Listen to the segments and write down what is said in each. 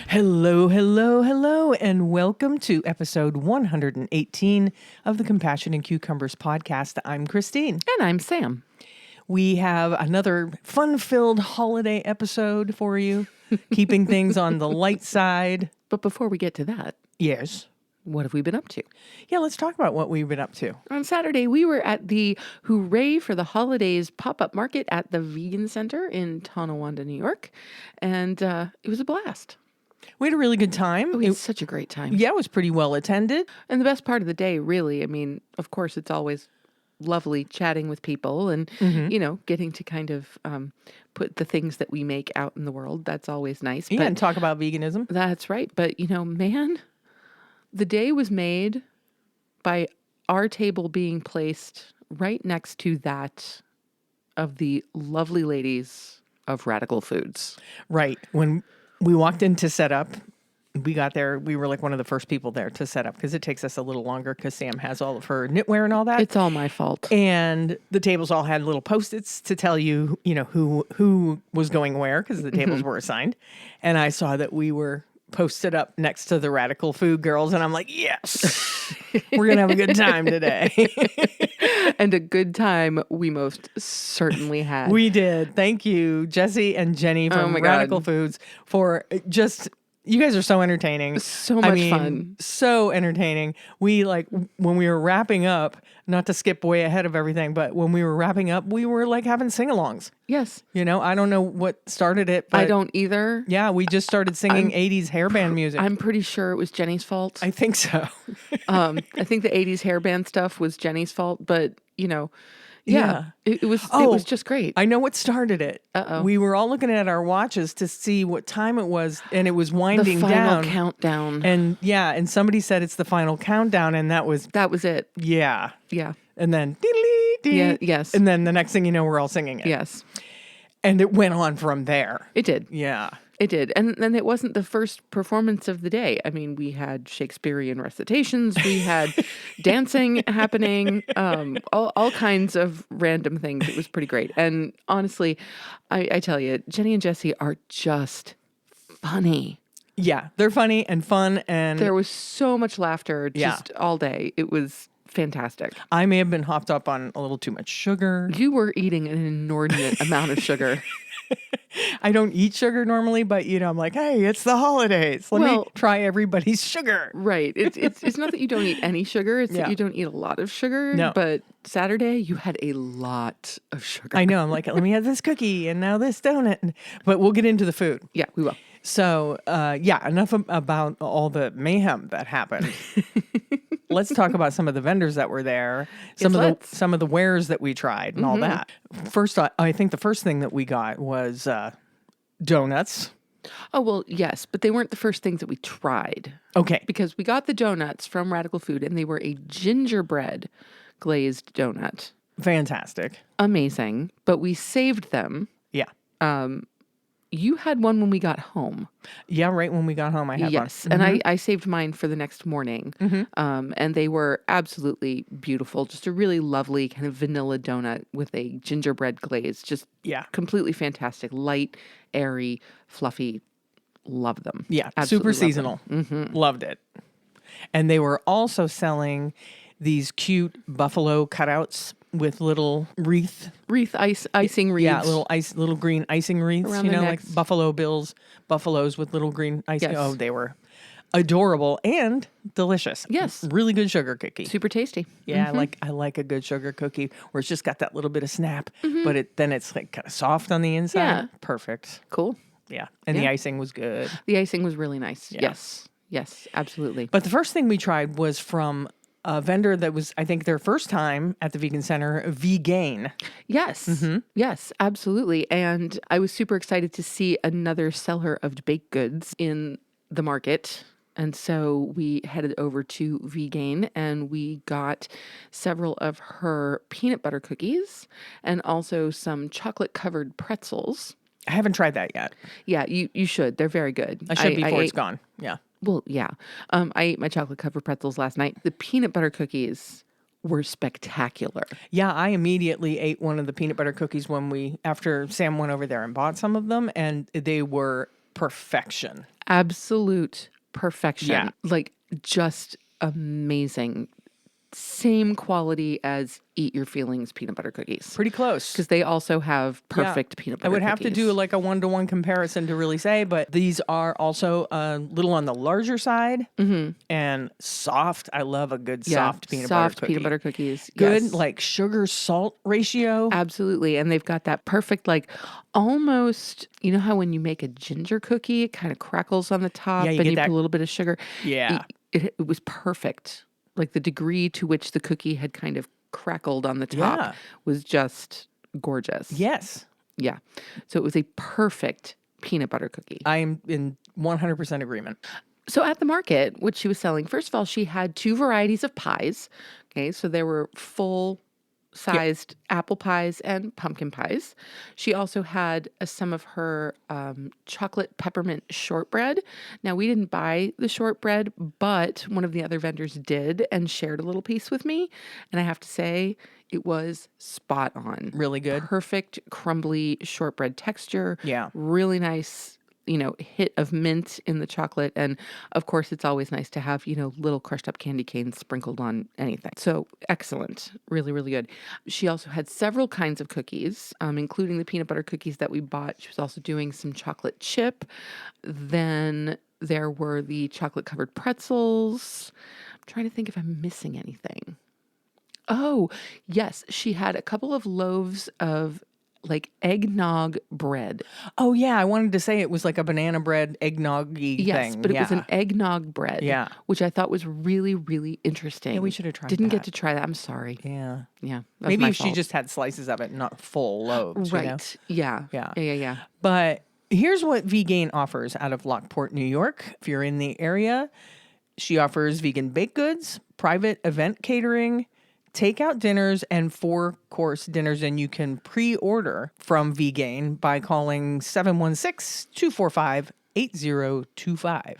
Hello, hello, hello, and welcome to episode 118 of the Compassion and Cucumbers podcast. I'm Christine. And I'm Sam. We have another fun-filled holiday episode for you, keeping things on the light side. But before we get to that, Yes. what have we been up to? Yeah, let's talk about what we've been up to. On Saturday, we were at the Hooray for the Holidays pop-up market at the Vegan Center in Tonawanda, New York. And it was a blast. We had a really good time. We had such a great time. Yeah, it was pretty well attended. And the best part of the day, really, I mean, of course, it's always lovely chatting with people and, getting to kind of put the things that we make out in the world. That's always nice. Yeah, But and talk about veganism. that's right. But, man, the day was made by our table being placed right next to that of the lovely ladies of Radical Foods. Right. When we walked in to set up, we got there, we were like one of the first people there to set up because it takes us a little longer because Sam has all of her knitwear and all that. It's all my fault. And the tables all had little Post-its to tell you, who was going where because the tables were assigned. And I saw that we were posted up next to the Radical Food girls. And I'm like, yes, we're going to have a good time today. And a good time we most certainly had. We did. Thank you, Jesse and Jenny from my Radical God. Foods for just... You guys are so entertaining. So much fun. So entertaining. We when we were wrapping up, not to skip way ahead of everything, but when we were wrapping up, we were like having sing-alongs. Yes. I don't know what started it, but I don't either. yeah, we just started singing 80s hairband music. I'm pretty sure it was Jenny's fault. I think so. I think the 80s hairband stuff was Jenny's fault, but Yeah. it was just great. I know what started it. Uh-oh. We were all looking at our watches to see what time it was, and it was winding the final down. countdown. And somebody said it's the final countdown, and that was it. yeah. Yeah. And then dee-dee-dee. Yeah, yes. And then the next thing you know, we're all singing it. Yes. And it went on from there. It did. Yeah. It did. And it wasn't the first performance of the day. I mean, we had Shakespearean recitations, we had dancing happening, all kinds of random things. It was pretty great. And honestly, I tell you, Jenny and Jesse are just funny. Yeah. They're funny and fun. And There was so much laughter just all day. It was fantastic. I may have been hopped up on a little too much sugar. You were eating an inordinate amount of sugar. I don't eat sugar normally, but I'm like, hey, it's the holidays. Let me try everybody's sugar. Right. It's not that you don't eat any sugar. It's that you don't eat a lot of sugar. No. But Saturday, you had a lot of sugar. I know. I'm like, let me have this cookie and now this donut. But we'll get into the food. Yeah, we will. So, enough about all the mayhem that happened. Let's talk about some of the vendors that were there, some of the wares that we tried and all that. First, I think the first thing that we got was donuts. Oh, well, yes, but they weren't the first things that we tried. Okay. Because we got the donuts from Radical Food, and they were a gingerbread glazed donut. Fantastic. Amazing. But we saved them. Yeah. You had one when we got home. Yeah, right when we got home, I had one. Yes, and I saved mine for the next morning. And they were absolutely beautiful. Just a really lovely kind of vanilla donut with a gingerbread glaze. Just completely fantastic. Light, airy, fluffy. Love them. Yeah, Absolutely super seasonal. Loved it. And they were also selling these cute buffalo cutouts with little icing wreaths. Yeah, little green icing wreaths, Around their like necks. buffaloes with little green icing. Yes. Oh, they were adorable and delicious. Yes. Really good sugar cookie. Super tasty. Yeah, I like a good sugar cookie where it's just got that little bit of snap, but then it's like kind of soft on the inside. Yeah. Perfect. Cool. Yeah. And the icing was good. The icing was really nice. Yes, absolutely. But the first thing we tried was from a vendor that was, I think, their first time at the Vegan Center, Vegan. Yes. Yes, absolutely. And I was super excited to see another seller of baked goods in the market. And so we headed over to Vegan and we got several of her peanut butter cookies and also some chocolate covered pretzels. I haven't tried that yet. Yeah, you should. They're very good. I should before it's gone. Yeah. Well, yeah. I ate my chocolate covered pretzels last night. The peanut butter cookies were spectacular. Yeah, I immediately ate one of the peanut butter cookies after Sam went over there and bought some of them, and they were perfection. Absolute perfection. Yeah. Like just amazing. Same quality as Eat Your Feelings peanut butter cookies. Pretty close. Because they also have perfect peanut butter I would cookies. have to do like a 1-to-1 comparison to really say, but these are also a little on the larger side and soft. I love a good soft peanut butter cookie. Soft peanut butter cookies. Good Yes. like sugar salt ratio. Absolutely. And they've got that perfect, like almost, you know how when you make a ginger cookie, it kind of crackles on the top you and get you that- put a little bit of sugar. Yeah. It was perfect. Like the degree to which the cookie had kind of crackled on the top was just gorgeous. Yes. Yeah. So it was a perfect peanut butter cookie. I am in 100% agreement. So at the market, what she was selling, first of all, she had 2 varieties of pies. Okay. So there were full-sized apple pies and pumpkin pies. She also had some of her chocolate peppermint shortbread. Now, we didn't buy the shortbread, but one of the other vendors did and shared a little piece with me. And I have to say, it was spot on. Really good. Perfect crumbly shortbread texture. Yeah. Really nice, hit of mint in the chocolate. And of course, it's always nice to have, little crushed up candy canes sprinkled on anything. So excellent. Really, really good. She also had several kinds of cookies, including the peanut butter cookies that we bought. She was also doing some chocolate chip. Then there were the chocolate covered pretzels. I'm trying to think if I'm missing anything. Oh, yes. She had a couple of loaves of like eggnog bread. Oh, yeah. I wanted to say it was like a banana bread eggnog-y thing. Yes, but it was an eggnog bread. Yeah. Which I thought was really, really interesting. Yeah, we should have tried Didn't that. get to try that. I'm sorry. Yeah. Yeah. That was Maybe my if she fault. just had slices of it, not full loaves. Right. You know? Yeah. Yeah. Yeah. But here's what Vegan offers out of Lockport, New York. If you're in the area, she offers vegan baked goods, private event catering, takeout dinners, and 4-course dinners. And you can pre-order from Vegan by calling 716-245-8025.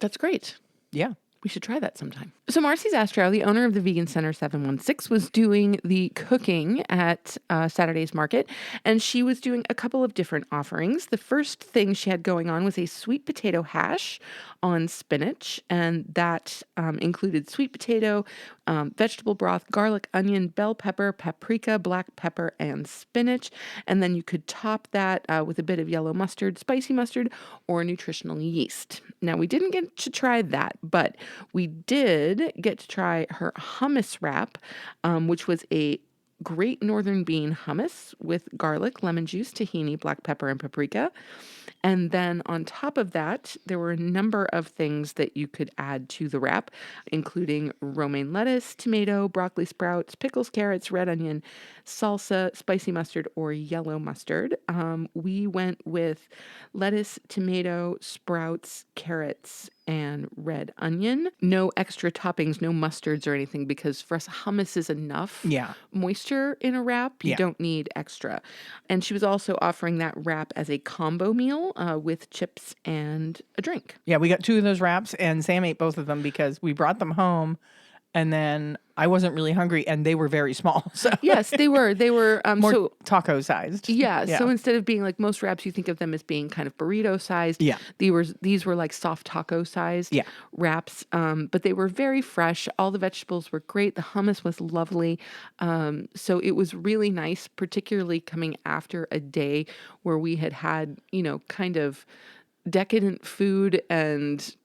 That's great. Yeah. We should try that sometime. So Marcy's Astro, the owner of the Vegan Center 716, was doing the cooking at Saturday's market, and she was doing a couple of different offerings. The first thing she had going on was a sweet potato hash on spinach, and that included sweet potato, vegetable broth, garlic, onion, bell pepper, paprika, black pepper, and spinach. And then you could top that with a bit of yellow mustard, spicy mustard, or nutritional yeast. Now, we didn't get to try that, but we did get to try her hummus wrap, which was a Great Northern Bean hummus with garlic, lemon juice, tahini, black pepper, and paprika. And then on top of that, there were a number of things that you could add to the wrap, including romaine lettuce, tomato, broccoli sprouts, pickles, carrots, red onion, salsa, spicy mustard, or yellow mustard. We went with lettuce, tomato, sprouts, carrots, and red onion. No extra toppings, no mustards or anything, because for us, hummus is enough moisture in a wrap. You don't need extra. And she was also offering that wrap as a combo meal with chips and a drink. Yeah, we got 2 of those wraps, and Sam ate both of them because we brought them home, and then I wasn't really hungry, and they were very small. So yes, they were. They were more taco sized. Yeah. So instead of being like most wraps, you think of them as being kind of burrito sized. Yeah. These were like soft taco sized wraps. But they were very fresh. All the vegetables were great. The hummus was lovely. So it was really nice, particularly coming after a day where we had kind of decadent food and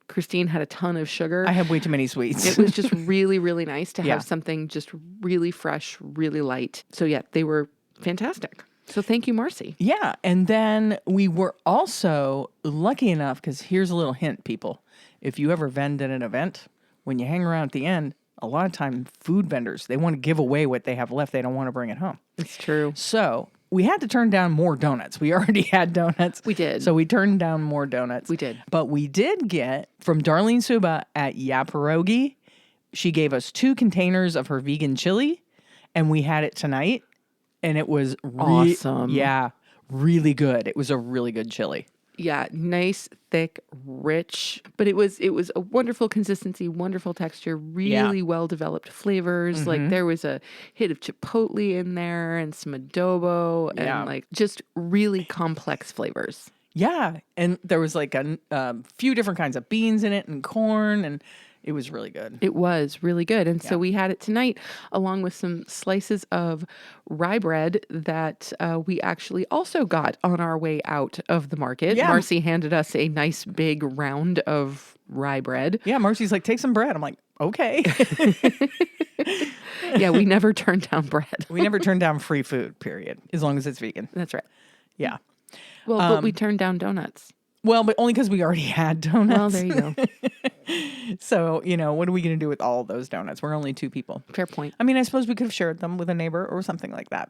Christine had a ton of sugar. I have way too many sweets. It was just really, really nice to have something just really fresh, really light. So yeah, they were fantastic. So thank you, Marcy. Yeah. And then we were also lucky enough, because here's a little hint, people. If you ever vend at an event, when you hang around at the end, a lot of time food vendors, they want to give away what they have left. They don't want to bring it home. It's true. So we had to turn down more donuts. We already had donuts. We did. So we turned down more donuts. We did. But we did get from Darlene Suba at Yapirogi. She gave us 2 containers of her vegan chili, and we had it tonight, and it was awesome. Yeah, really good. It was a really good chili. Yeah, nice, thick, rich, but it was a wonderful consistency, wonderful texture, really well developed flavors. Mm-hmm. Like there was a hit of chipotle in there and some adobo and like just really complex flavors. Yeah. And there was like a few different kinds of beans in it and corn, and it was really good. It was really good. And so we had it tonight along with some slices of rye bread that we actually also got on our way out of the market. Yeah. Marcy handed us a nice big round of rye bread. Yeah, Marcy's like, take some bread. I'm like, okay. Yeah, we never turned down bread. We never turn down free food, period, as long as it's vegan. That's right. Yeah. Well, but we turned down donuts. Well, but only because we already had donuts. Well, there you go. So, what are we going to do with all those donuts? We're only 2 people. Fair point. I mean, I suppose we could have shared them with a neighbor or something like that.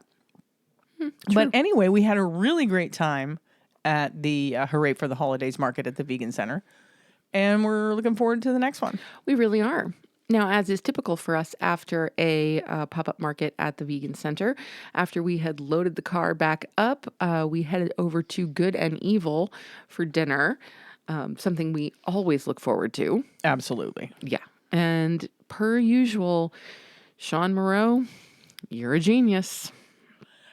But anyway, we had a really great time at the Hooray for the Holidays market at the Vegan Center. And we're looking forward to the next one. We really are. Now, as is typical for us after a pop-up market at the Vegan Center, after we had loaded the car back up, we headed over to Good and Evil for dinner, something we always look forward to. Absolutely. Yeah. And per usual, Sean Moreau, you're a genius.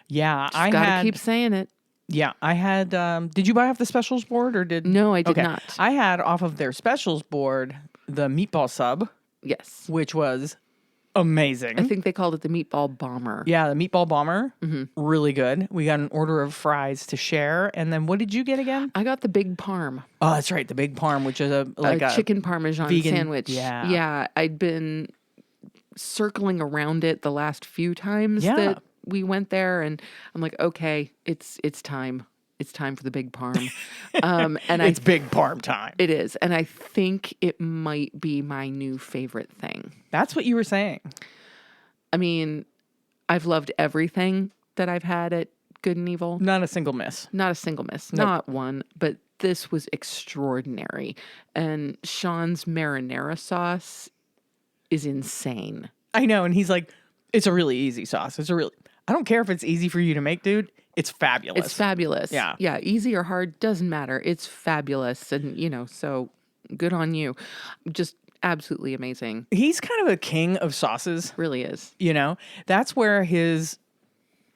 Yeah, I gotta keep saying it. Yeah, I had. Did you buy off the specials board or did? No, I did not. I had off of their specials board the meatball sub. Yes. Which was amazing. I think they called it the meatball bomber. Yeah, the meatball bomber. Really good. We got an order of fries to share. And then what did you get again? I got the big parm. Oh, that's right. The big parm, which is a chicken parmesan vegan sandwich. Yeah. Yeah. I'd been circling around it the last few times that we went there. And I'm like, okay, it's time. It's time for the big parm. And it's big parm time. It is. And I think it might be my new favorite thing. That's what you were saying. I mean, I've loved everything that I've had at Good and Evil. Not a single miss. Not a single miss. Nope. Not one. But this was extraordinary. And Sean's marinara sauce is insane. I know. And he's like, it's a really easy sauce. I don't care if it's easy for you to make, dude. It's fabulous. It's fabulous. Yeah. Yeah. Easy or hard, doesn't matter. It's fabulous. And, so good on you. Just absolutely amazing. He's kind of a king of sauces. Really is. That's where his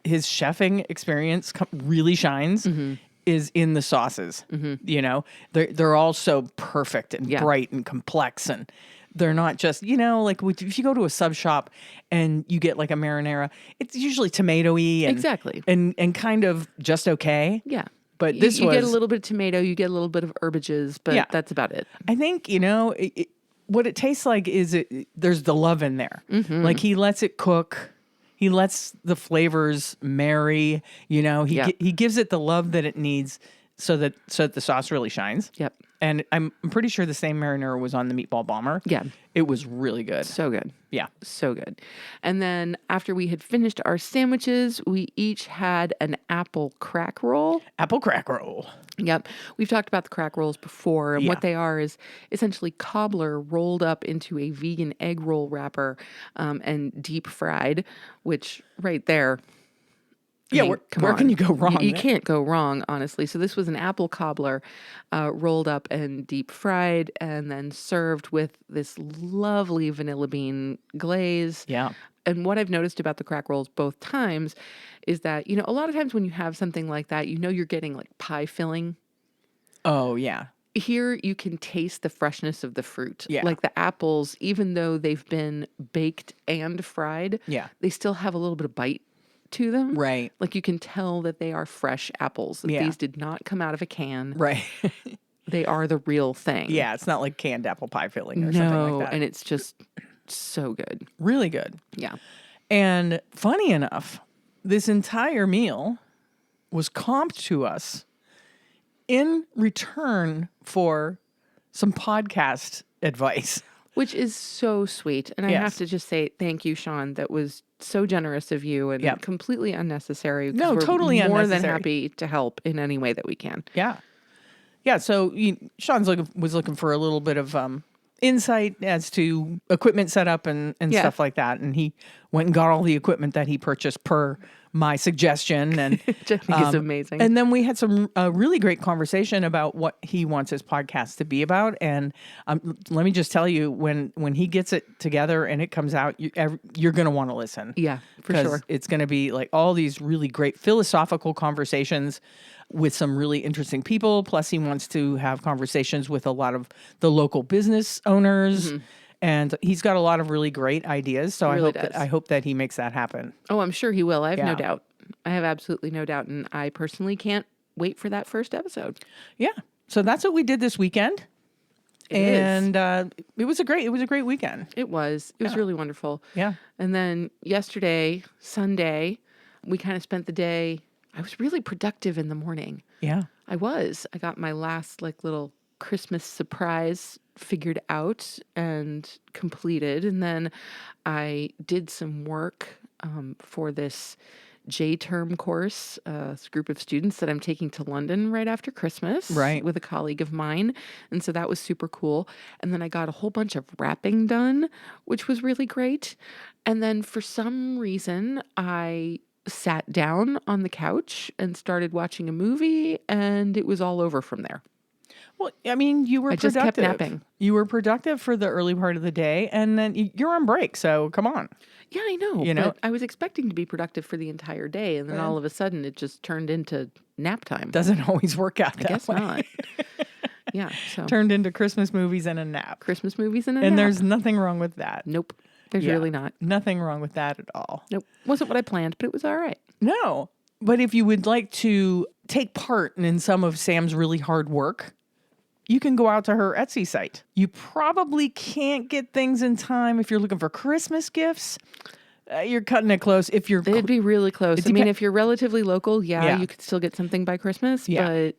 chefing experience really shines. Is in the sauces. They're all so perfect and bright and complex, and they're not just like if you go to a sub shop and you get like a marinara, it's usually tomatoey and exactly and kind of just okay. Yeah, but you get a little bit of tomato, you get a little bit of herbages, but that's about it. I think what it tastes like is there's the love in there. Like he lets it cook. He lets the flavors marry, he gives it the love that it needs so that the sauce really shines. Yep. And I'm pretty sure the same marinara was on the meatball bomber. Yeah. It was really good. So good. Yeah. So good. And then after we had finished our sandwiches, we each had an apple crack roll. Apple crack roll. Yep. We've talked about the crack rolls before. And what they are is essentially cobbler rolled up into a vegan egg roll wrapper and deep fried, which right there... Yeah, where can you go wrong? You can't go wrong, honestly. So this was an apple cobbler rolled up and deep fried and then served with this lovely vanilla bean glaze. Yeah. And what I've noticed about the crack rolls both times is that, a lot of times when you have something like that, you're getting like pie filling. Oh, yeah. Here you can taste the freshness of the fruit. Yeah. Like the apples, even though they've been baked and fried, they still have a little bit of bite to them. Right. Like you can tell that they are fresh apples. That these did not come out of a can. Right. They are the real thing. Yeah, it's not like canned apple pie filling or something like that. And it's just so good. Really good. Yeah. And funny enough, this entire meal was comped to us in return for some podcast advice. Which is so sweet. And I have to just say thank you, Sean. That was so generous of you and completely unnecessary. No, we're totally more unnecessary. than happy to help in any way that we can. Yeah. Yeah, so Sean's was looking for a little bit of insight as to equipment setup and stuff like that. And he went and got all the equipment that he purchased per my suggestion. And which I think is amazing. And then we had some really great conversation about what he wants his podcast to be about. And let me just tell you, when he gets it together and it comes out, you're going to want to listen. Yeah, for sure. It's going to be like all these really great philosophical conversations with some really interesting people. Plus, he wants to have conversations with a lot of the local business owners. And he's got a lot of really great ideas. So I hope that he makes that happen. Oh, I'm sure he will. I have no doubt. I have absolutely no doubt. And I personally can't wait for that first episode. Yeah. So that's what we did this weekend. It was a great weekend. It was really wonderful. Yeah. And then yesterday, Sunday, we kind of spent the day. I was really productive in the morning. Yeah. I got my last little Christmas surprise figured out and completed. And then I did some work for this J-term course, this group of students that I'm taking to London right after Christmas with a colleague of mine. And so that was super cool. And then I got a whole bunch of wrapping done, which was really great. And then for some reason, I sat down on the couch and started watching a movie, and it was all over from there. Well, I mean, you were productive. I just kept napping. You were productive for the early part of the day, and then you're on break, so come on. Yeah, I know. But I was expecting to be productive for the entire day, and then all of a sudden it just turned into nap time. Doesn't always work out that way. I guess not. Yeah. So turned into Christmas movies and a nap. Christmas movies and a nap. And there's nothing wrong with that. Nope. There's really not. Nothing wrong with that at all. Nope. Wasn't what I planned, but it was all right. No. But if you would like to take part in some of Sam's really hard work, you can go out to her Etsy site. You probably can't get things in time if you're looking for Christmas gifts. You're cutting it close. It'd be really close. I mean, if you're relatively local, you could still get something by Christmas. But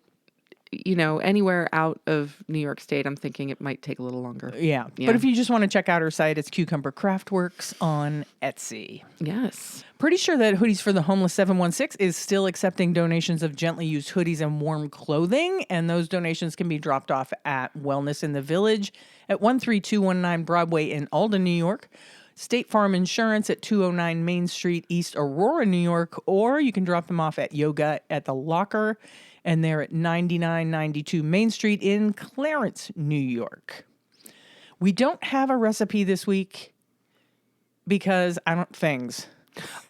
anywhere out of New York State, I'm thinking it might take a little longer. Yeah. But if you just want to check out her site, it's Cucumber Craftworks on Etsy. Yes. Pretty sure that Hoodies for the Homeless 716 is still accepting donations of gently used hoodies and warm clothing. And those donations can be dropped off at Wellness in the Village at 13219 Broadway in Alden, New York. State Farm Insurance at 209 Main Street, East Aurora, New York. Or you can drop them off at Yoga at the Locker. And they're at 9992 Main Street in Clarence, New York. We don't have a recipe this week because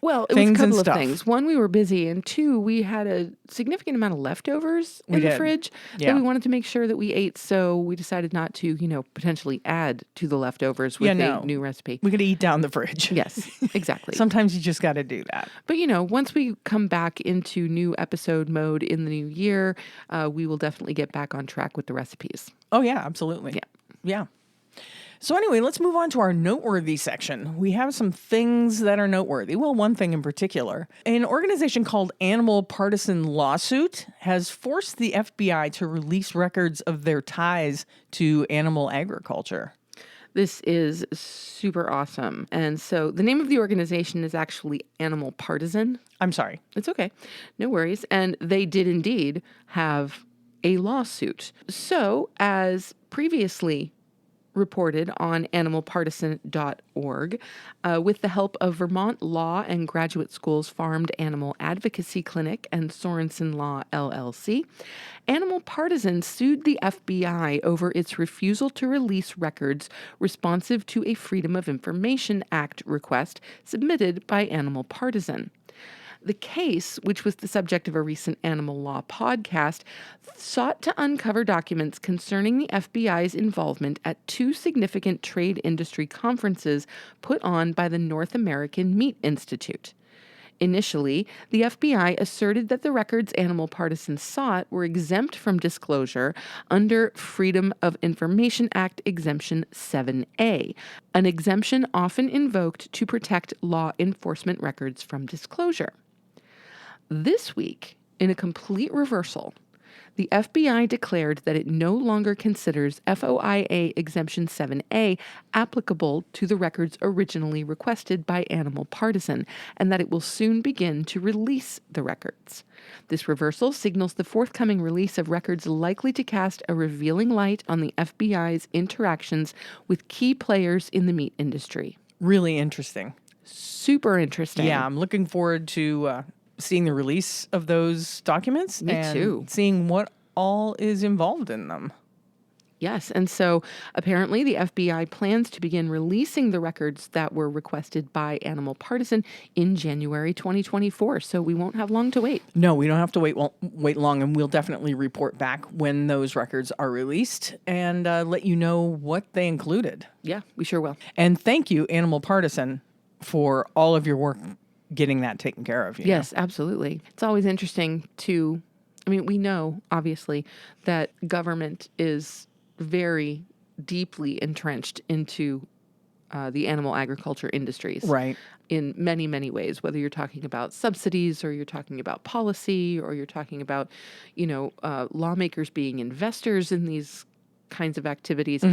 Well, it was a couple of things. One, we were busy, and two, we had a significant amount of leftovers in the fridge that we wanted to make sure that we ate, so we decided not to, potentially add to the leftovers with a new recipe. We're going to eat down the fridge. Yes, exactly. Sometimes you just got to do that. But, once we come back into new episode mode in the new year, we will definitely get back on track with the recipes. Oh, yeah, absolutely. Yeah. So anyway, let's move on to our noteworthy section. We have some things that are noteworthy. Well, one thing in particular. An organization called Animal Partisan Lawsuit has forced the FBI to release records of their ties to animal agriculture. This is super awesome. And so the name of the organization is actually Animal Partisan. I'm sorry. It's okay. No worries. And they did indeed have a lawsuit. So as previously reported on animalpartisan.org, with the help of Vermont Law and Graduate School's Farmed Animal Advocacy Clinic and Sorensen Law, LLC, Animal Partisan sued the FBI over its refusal to release records responsive to a Freedom of Information Act request submitted by Animal Partisan. The case, which was the subject of a recent animal law podcast, sought to uncover documents concerning the FBI's involvement at two significant trade industry conferences put on by the North American Meat Institute. Initially, the FBI asserted that the records Animal Partisan sought were exempt from disclosure under Freedom of Information Act Exemption 7A, an exemption often invoked to protect law enforcement records from disclosure. This week, in a complete reversal, the FBI declared that it no longer considers FOIA Exemption 7A applicable to the records originally requested by Animal Partisan, and that it will soon begin to release the records. This reversal signals the forthcoming release of records likely to cast a revealing light on the FBI's interactions with key players in the meat industry. Really interesting. Super interesting. Yeah, I'm looking forward to seeing the release of those documents. Me too. Seeing what all is involved in them. Yes. And so apparently the FBI plans to begin releasing the records that were requested by Animal Partisan in January 2024. So we won't have long to wait. No, we don't have to wait long, and we'll definitely report back when those records are released and let you know what they included. Yeah, we sure will. And thank you, Animal Partisan, for all of your work getting that taken care of. Yes, absolutely. It's always interesting we know, obviously, that government is very deeply entrenched into the animal agriculture industries. Right. In many, many ways, whether you're talking about subsidies or you're talking about policy or you're talking about, lawmakers being investors in these kinds of activities.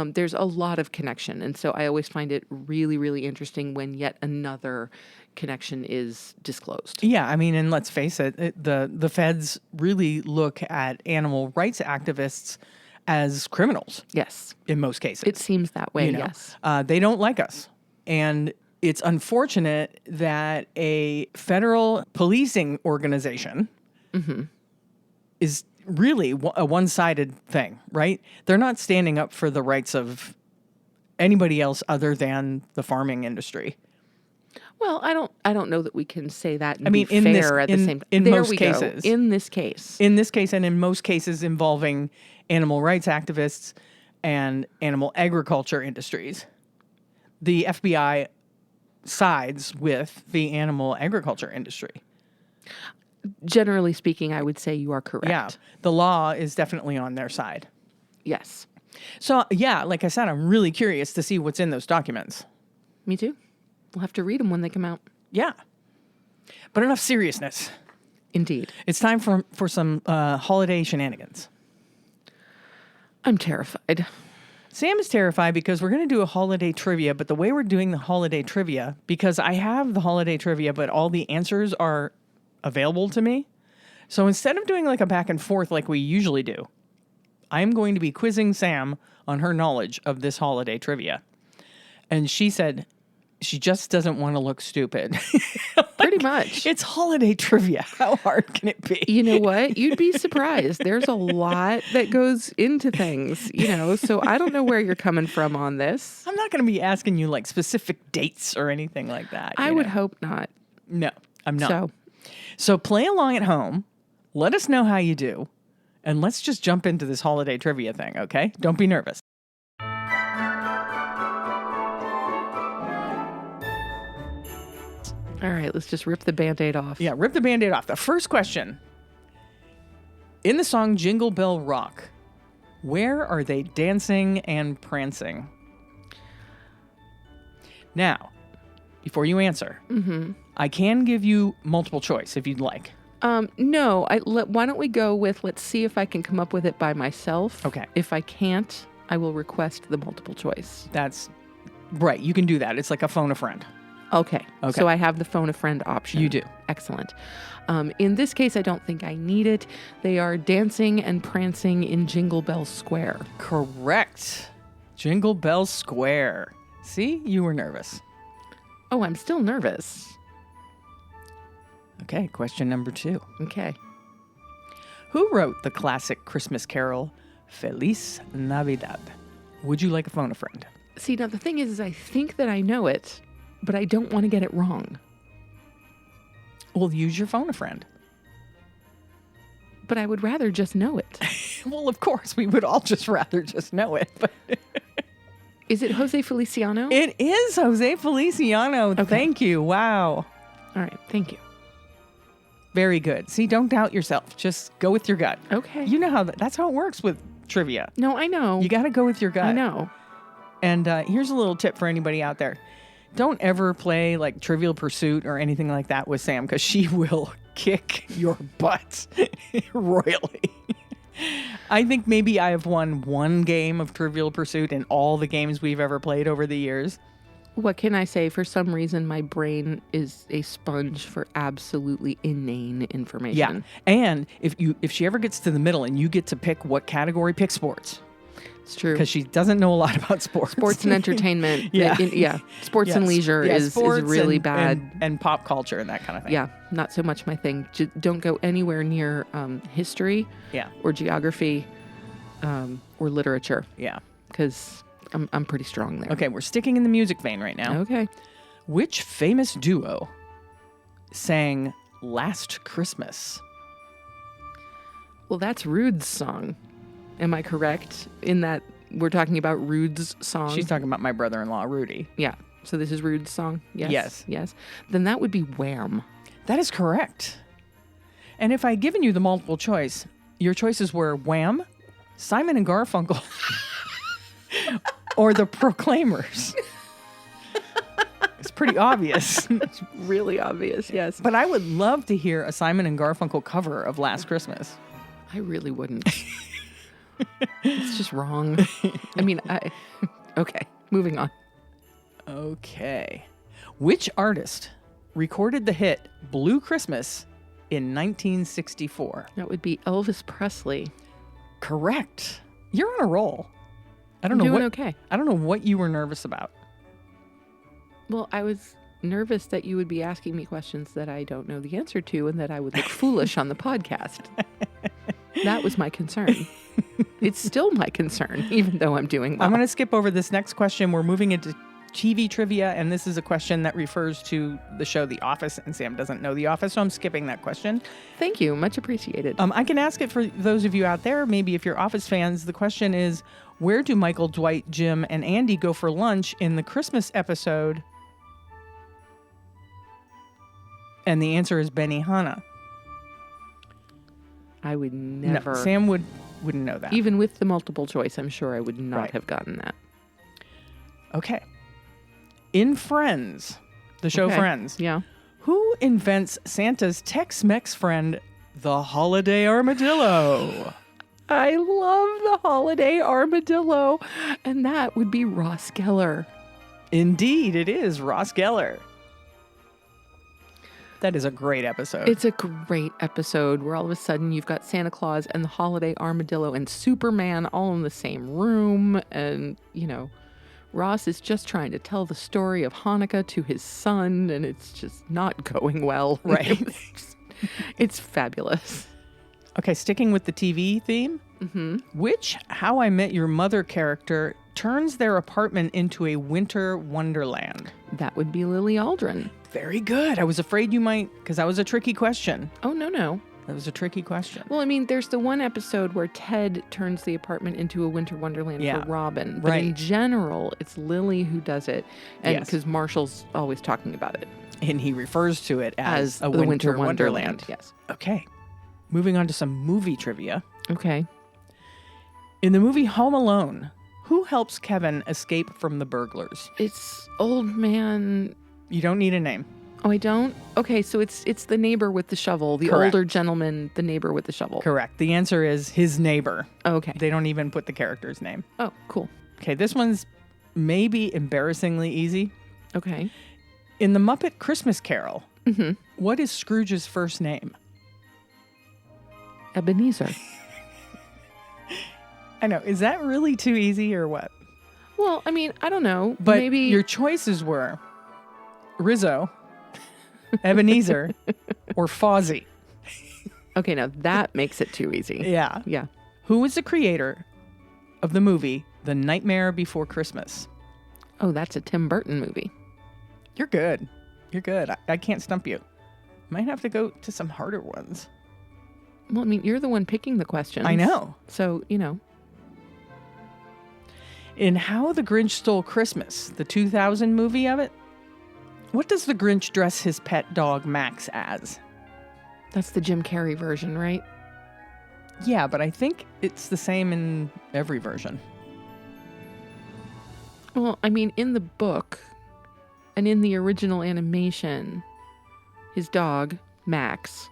There's a lot of connection. And so I always find it really, really interesting when yet another connection is disclosed. Yeah, and let's face it, the feds really look at animal rights activists as criminals. Yes. In most cases. It seems that way, yes. They don't like us. And it's unfortunate that a federal policing organization is really a one-sided thing, right? They're not standing up for the rights of anybody else other than the farming industry. Well, I don't know that we can say that and be in fair at the same time. In most cases. In this case. In this case, and in most cases involving animal rights activists and animal agriculture industries, the FBI sides with the animal agriculture industry. Generally speaking, I would say you are correct. Yeah, the law is definitely on their side. Yes. So, yeah, like I said, I'm really curious to see what's in those documents. Me too. We'll have to read them when they come out. Yeah. But enough seriousness. Indeed. It's time for some holiday shenanigans. I'm terrified. Sam is terrified because we're going to do a holiday trivia, but the way we're doing the holiday trivia, because I have the holiday trivia, but all the answers are available to me. So instead of doing like a back and forth like we usually do, I'm going to be quizzing Sam on her knowledge of this holiday trivia. And she said she just doesn't want to look stupid. Pretty much. It's holiday trivia. How hard can it be? You know what? You'd be surprised. There's a lot that goes into things, so I don't know where you're coming from on this. I'm not going to be asking you like specific dates or anything like that. I would hope not. No, I'm not. So play along at home. Let us know how you do. And let's just jump into this holiday trivia thing, okay? Don't be nervous. All right, let's just rip the Band-Aid off. Yeah, rip the Band-Aid off. The first question. In the song Jingle Bell Rock, where are they dancing and prancing? Now, before you answer, I can give you multiple choice if you'd like. No, why don't we go with, let's see if I can come up with it by myself. Okay. If I can't, I will request the multiple choice. That's right. You can do that. It's like a phone a friend. Okay. So I have the phone a friend option. You do. Excellent. In this case, I don't think I need it. They are dancing and prancing in Jingle Bell Square. Correct. Jingle Bell Square. See, you were nervous. Oh, I'm still nervous. Okay, question number 2. Okay. Who wrote the classic Christmas carol, Feliz Navidad? Would you like a phone a friend? See, now the thing is I think that I know it, but I don't want to get it wrong. Well, use your phone a friend. But I would rather just know it. Well, of course, we would all just rather just know it. But is it Jose Feliciano? It is Jose Feliciano. Okay. Thank you. Wow. All right. Thank you. Very good. See, don't doubt yourself. Just go with your gut. Okay. You know how that's how it works with trivia. No, I know. You got to go with your gut. I know. And here's a little tip for anybody out there. Don't ever play like Trivial Pursuit or anything like that with Sam because she will kick your butt royally. I think maybe I have won one game of Trivial Pursuit in all the games we've ever played over the years. What can I say? For some reason, my brain is a sponge for absolutely inane information. Yeah. And if she ever gets to the middle and you get to pick what category, pick sports. It's true. Because she doesn't know a lot about sports. Sports and entertainment. Yeah. Sports and leisure is really bad. And pop culture and that kind of thing. Yeah. Not so much my thing. Don't go anywhere near history or geography. or literature, Yeah. because I'm pretty strong there. Okay, we're sticking in the music vein right now. Okay. Which famous duo sang Last Christmas? Well, that's Rude's song. Am I correct in that we're talking about Rude's song? She's talking about my brother-in-law, Rudy. Yeah. So this is Rude's song? Yes. Yes. Yes. Then that would be Wham. That is correct. And if I'd given you the multiple choice, your choices were Wham, Simon and Garfunkel, or the Proclaimers. It's pretty obvious. It's really obvious, yes. But I would love to hear a Simon and Garfunkel cover of Last Christmas. I really wouldn't. It's just wrong. I mean, okay, moving on. Okay. Which artist recorded the hit Blue Christmas in 1964? That would be Elvis Presley. Correct. You're on a roll. I don't I'm know doing what okay. I don't know what you were nervous about. Well, I was nervous that you would be asking me questions that I don't know the answer to and that I would look foolish on the podcast. That was my concern. It's still my concern, even though I'm doing well. I'm going to skip over this next question. We're moving into TV trivia, and this is a question that refers to the show The Office, and Sam doesn't know The Office, so I'm skipping that question. Thank you. Much appreciated. I can ask it for those of you out there, maybe if you're Office fans. The question is, where do Michael, Dwight, Jim, and Andy go for lunch in the Christmas episode? And the answer is Benihana. I would never. No, Sam wouldn't know that. Even with the multiple choice, I'm sure I would not have gotten that. Okay. In Friends, the show Friends, Yeah. who invents Santa's Tex-Mex friend, the Holiday Armadillo? I love the holiday armadillo. And that would be Ross Geller. Indeed, it is Ross Geller. That is a great episode. It's a great episode where all of a sudden you've got Santa Claus and the holiday armadillo and Superman all in the same room. And, you know, Ross is just trying to tell the story of Hanukkah to his son, and it's just not going well. Right. It's fabulous. Okay, sticking with the TV theme, which How I Met Your Mother character turns their apartment into a winter wonderland? That would be Lily Aldrin. Very good. I was afraid you might, because that was a tricky question. Oh, no. That was a tricky question. Well, I mean, there's the one episode where Ted turns the apartment into a winter wonderland for Robin. But in general, it's Lily who does it. And because Marshall's always talking about it. And he refers to it as a the winter wonderland. Yes. Okay. Moving on to some movie trivia. Okay. In the movie Home Alone, who helps Kevin escape from the burglars? It's old man. You don't need a name. Oh, I don't? Okay, so it's the neighbor with the shovel. The Correct. older gentleman, the neighbor with the shovel. Correct. The answer is his neighbor. Okay. They don't even put the character's name. Oh, cool. Okay, this one's maybe embarrassingly easy. Okay. In the Muppet Christmas Carol, what is Scrooge's first name? Ebenezer. I know. Is that really too easy or what? Well, I mean, I don't know. But maybe your choices were Rizzo, Ebenezer, or Fozzie. Okay, now that makes it too easy. Yeah. Yeah. Who was the creator of the movie The Nightmare Before Christmas? Oh, that's a Tim Burton movie. You're good. You're good. I can't stump you. Might have to go to some harder ones. Well, I mean, you're the one picking the questions. I know. So, you know. In How the Grinch Stole Christmas, the 2000 movie of it, what does the Grinch dress his pet dog Max as? That's the Jim Carrey version, right? Yeah, but I think it's the same in every version. Well, I mean, in the book and in the original animation, his dog, Max,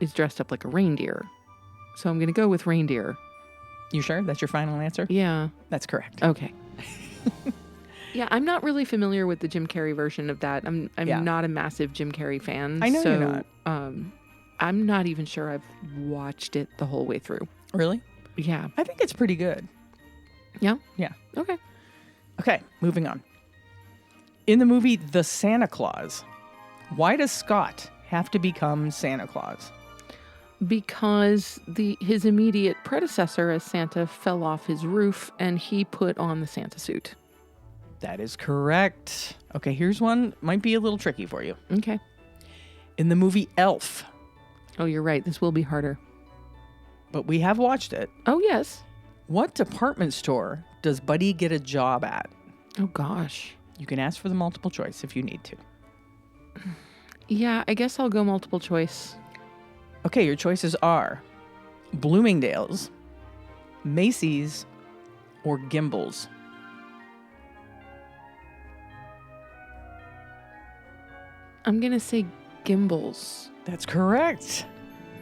is dressed up like a reindeer. So I'm going to go with reindeer. You sure? That's your final answer? Yeah. That's correct. Okay. Yeah, I'm not really familiar with the Jim Carrey version of that. I'm not a massive Jim Carrey fan. I know you're not. I'm not even sure I've watched it the whole way through. Really? Yeah. I think it's pretty good. Yeah? Yeah. Okay. Okay, moving on. In the movie The Santa Claus, why does Scott have to become Santa Claus? Because his immediate predecessor as Santa fell off his roof and he put on the Santa suit. That is correct. Okay, here's one. Might be a little tricky for you. Okay. In the movie Elf. Oh, you're right. This will be harder. But we have watched it. Oh, yes. What department store does Buddy get a job at? Oh, gosh. You can ask for the multiple choice if you need to. Yeah, I guess I'll go multiple choice. Okay, your choices are Bloomingdale's, Macy's, or Gimbel's. I'm going to say Gimbel's. That's correct.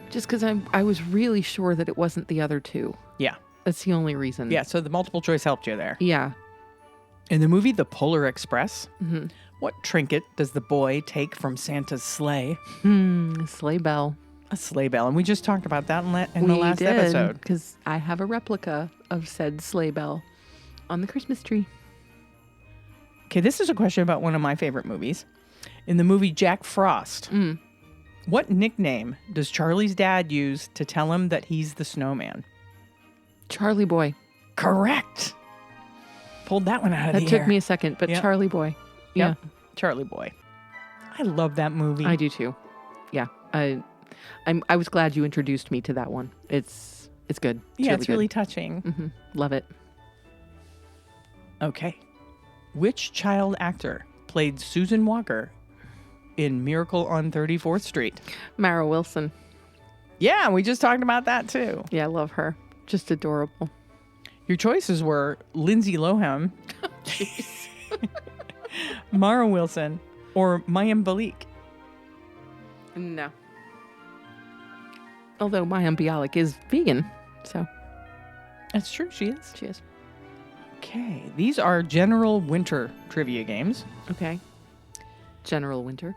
Just because I was really sure that it wasn't the other two. Yeah. That's the only reason. Yeah, so the multiple choice helped you there. Yeah. In the movie The Polar Express, what trinket does the boy take from Santa's sleigh? Sleigh bell. A sleigh bell. And we just talked about that in the last episode. Because I have a replica of said sleigh bell on the Christmas tree. Okay, this is a question about one of my favorite movies. In the movie Jack Frost, what nickname does Charlie's dad use to tell him that he's the snowman? Charlie Boy. Correct. Pulled that one out of the air. That took me a second, but Yep. Charlie Boy. Yep. Charlie Boy. I love that movie. I do too. Yeah. I was glad you introduced me to that one. It's good. It's really good. touching. Love it. Okay. Which child actor played Susan Walker in Miracle on 34th Street? Mara Wilson. Yeah, we just talked about that too. Yeah, I love her. Just adorable. Your choices were Lindsay Lohan, Mara Wilson, or Mayim Bialik. No. Although Mayim Bialik is vegan, so. That's true, she is. She is. Okay, these are general winter trivia games. Okay. General Winter.